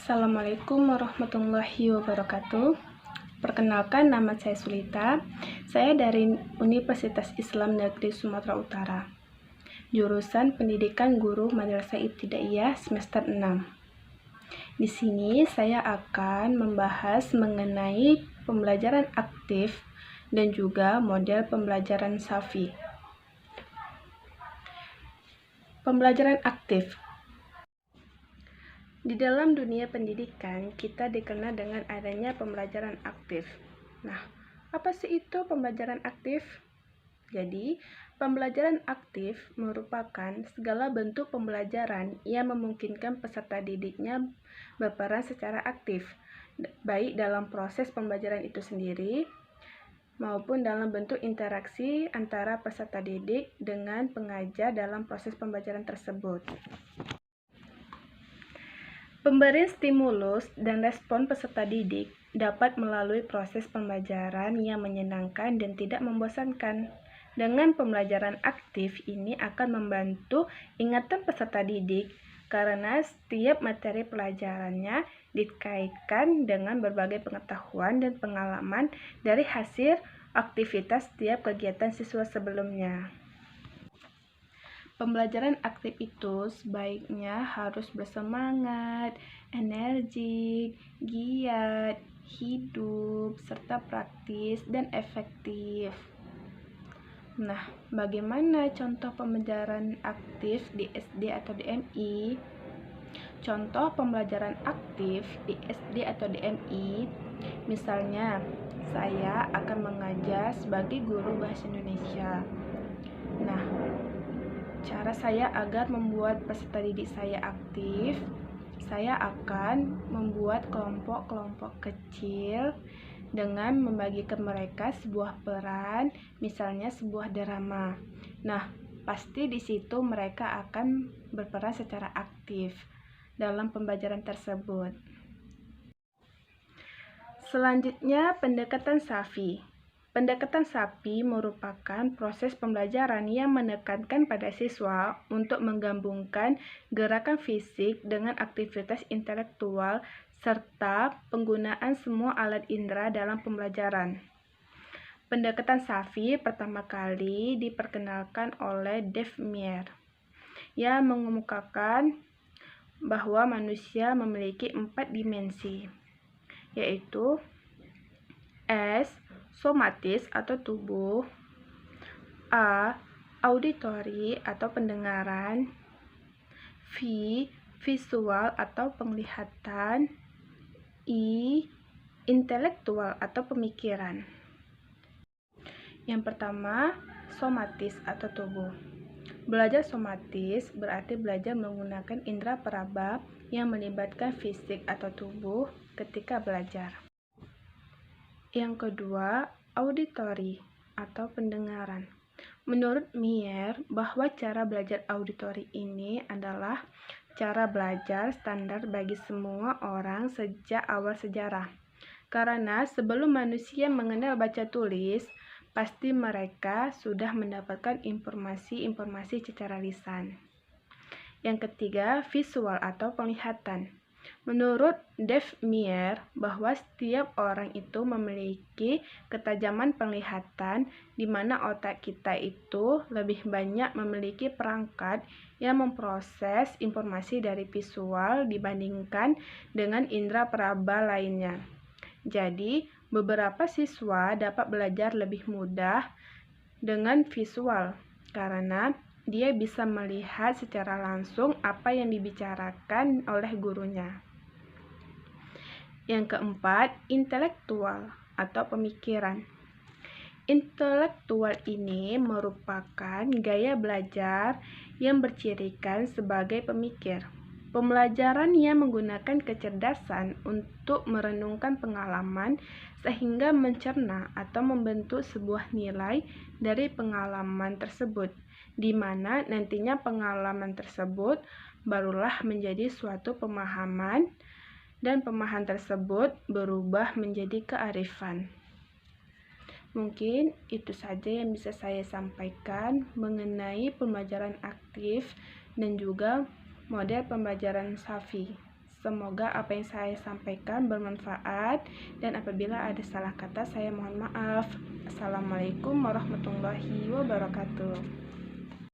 Assalamualaikum warahmatullahi wabarakatuh. Perkenalkan, nama saya Sulita. Saya dari Universitas Islam Negeri Sumatera Utara. Jurusan Pendidikan Guru Madrasah Ibtidaiyah semester 6. Di sini saya akan membahas mengenai pembelajaran aktif dan juga model pembelajaran Safi. Pembelajaran aktif. Di dalam dunia pendidikan, kita dikenal dengan adanya pembelajaran aktif. Nah, apa sih itu pembelajaran aktif? Jadi, pembelajaran aktif merupakan segala bentuk pembelajaran yang memungkinkan peserta didiknya berperan secara aktif, baik dalam proses pembelajaran itu sendiri, maupun dalam bentuk interaksi antara peserta didik dengan pengajar dalam proses pembelajaran tersebut. Pemberian stimulus dan respon peserta didik dapat melalui proses pembelajaran yang menyenangkan dan tidak membosankan. Dengan pembelajaran aktif ini akan membantu ingatan peserta didik karena setiap materi pelajarannya dikaitkan dengan berbagai pengetahuan dan pengalaman dari hasil aktivitas setiap kegiatan siswa sebelumnya. Pembelajaran aktif itu sebaiknya harus bersemangat, energik, giat, hidup, serta praktis dan efektif. Nah, bagaimana contoh pembelajaran aktif di SD atau di MI? Contoh pembelajaran aktif di SD atau di MI, misalnya saya akan mengajar sebagai guru bahasa Indonesia. Nah, cara saya agar membuat peserta didik saya aktif, saya akan membuat kelompok-kelompok kecil dengan membagikan mereka sebuah peran, misalnya sebuah drama. Nah, pasti di situ mereka akan berperan secara aktif dalam pembelajaran tersebut. Selanjutnya, pendekatan Safi. Pendekatan Safi merupakan proses pembelajaran yang menekankan pada siswa untuk menggabungkan gerakan fisik dengan aktivitas intelektual serta penggunaan semua alat indera dalam pembelajaran. Pendekatan Safi pertama kali diperkenalkan oleh Dave Meyer yang mengemukakan bahwa manusia memiliki 4 dimensi, yaitu S. Somatis atau tubuh, A. Auditori atau pendengaran, V. Visual atau penglihatan, I. Intelektual atau pemikiran. Yang pertama, somatis atau tubuh. Belajar somatis berarti belajar menggunakan indera peraba yang melibatkan fisik atau tubuh ketika belajar. Yang kedua, auditori atau pendengaran. Menurut Meyer, bahwa cara belajar auditori ini adalah cara belajar standar bagi semua orang sejak awal sejarah. Karena sebelum manusia mengenal baca tulis, pasti mereka sudah mendapatkan informasi-informasi secara lisan. Yang ketiga, visual atau penglihatan. Menurut Dave Meyer, bahwa setiap orang itu memiliki ketajaman penglihatan, di mana otak kita itu lebih banyak memiliki perangkat yang memproses informasi dari visual dibandingkan dengan indera peraba lainnya. Jadi, beberapa siswa dapat belajar lebih mudah dengan visual karena dia bisa melihat secara langsung apa yang dibicarakan oleh gurunya. Yang keempat, intelektual atau pemikiran. Intelektual ini merupakan gaya belajar yang bercirikan sebagai pemikir. Pembelajaran yang menggunakan kecerdasan untuk merenungkan pengalaman sehingga mencerna atau membentuk sebuah nilai dari pengalaman tersebut, di mana nantinya pengalaman tersebut barulah menjadi suatu pemahaman dan pemahaman tersebut berubah menjadi kearifan. Mungkin itu saja yang bisa saya sampaikan mengenai pembelajaran aktif dan juga model pembelajaran Safi. Semoga apa yang saya sampaikan bermanfaat, dan apabila ada salah kata saya mohon maaf. Assalamualaikum warahmatullahi wabarakatuh.